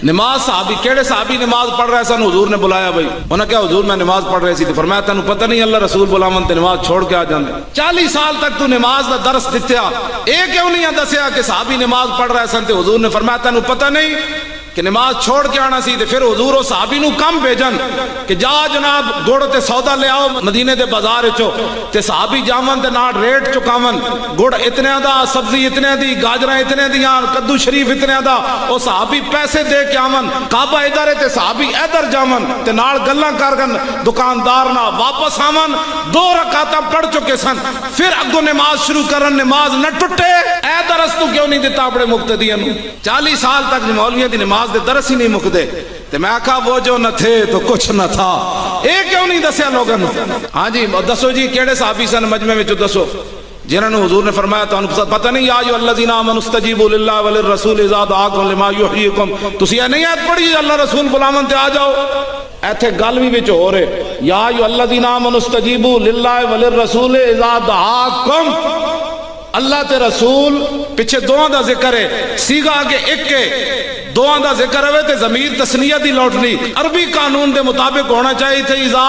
نماز صحابی کیڑے صحابی نماز پڑھ رہے سن، حضور نے بلایا بھائی، انہوں نے کہا حضور میں نماز پڑھ رہی سی، تو فرمایا تینوں پتہ نہیں اللہ رسول بلاون تے نماز چھوڑ کے آ جاندے، 40 سال تک تو نماز دا درس دتیا، اے کیوں نہیں دسیا کہ صحابی نماز پڑھ رہے سن، تے حضور نے فرمایا تینوں پتہ نہیں کہ نماز چھوڑ کے آنا سی، تے پھر حضور و صحابی نو کم بھیجن کہ جا جناب گڑ تے سودا لے آؤ مدینے دے بازار چو، تے صحابی جاون تے نال ریٹ چکاون، گڑ اتنے دا، سبزی اتنے دی، گاجراں اتنے دیاں، کدو شریف اتنے دا، او صحابی پیسے دے کے آون، کعبہ ادھر ہے تے صحابی ادھر جاون تے نال گلاں کرن دکاندار نال، واپس آون 2 رکعتاں پڑھ چکے سن، پھر اگوں نماز شروع کرن، نماز نہ ٹوٹے، اے درس تو کیوں نہیں دیتا اپنے مقتدیاں نو؟ 40 سال تک مولویاں دی نماز دے درس ہی نہیں مکدے، تے میں کہا وہ جو نہ تھے تو کچھ نہ تھا، اے کیوں نہیں دسیا لوگوں نو؟ ہاں جی دسو جی کیڑے صحابی سن مجمع وچ دسو جنہاں نو حضور نے فرمایا تانوں پتہ نہیں یا ایھا الذین آمنوا استجیبوا للہ وللرسول اذا دعاکم لما یحییکم، تسی یہ نہیں آیت پڑھی اللہ رسول بلاون تے آ جاؤ، ایتھے گل بھی وچ ہو رہے یا ایھا الذین آمنوا استجیبوا للہ وللرسول اذا دعاکم، اللہ تے رسول پیچھے دعا دا ذکر ہے، سیگا آگے ایک ہے، دعا دا ذکر ہوئے تے ضمیر تسنیہ دی لوٹنی، عربی قانون دے مطابق ہونا چاہیے تھے اذا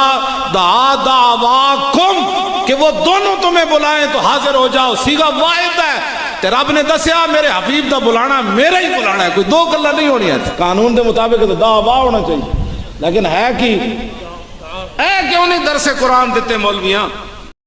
دعا دعواکم، کہ وہ دونوں تمہیں بلائیں تو حاضر ہو جاؤ، سیگا واحد ہے، تے رب نے دسیا میرے حبیب دا بلانا میرا ہی بلانا ہے، کوئی دو گلاں نہیں ہونی ہے، قانون دے مطابق تو دعوا ہونا چاہیے، لیکن ہے کی اے کیوں نہیں درس قرآن دیتے مولویاں؟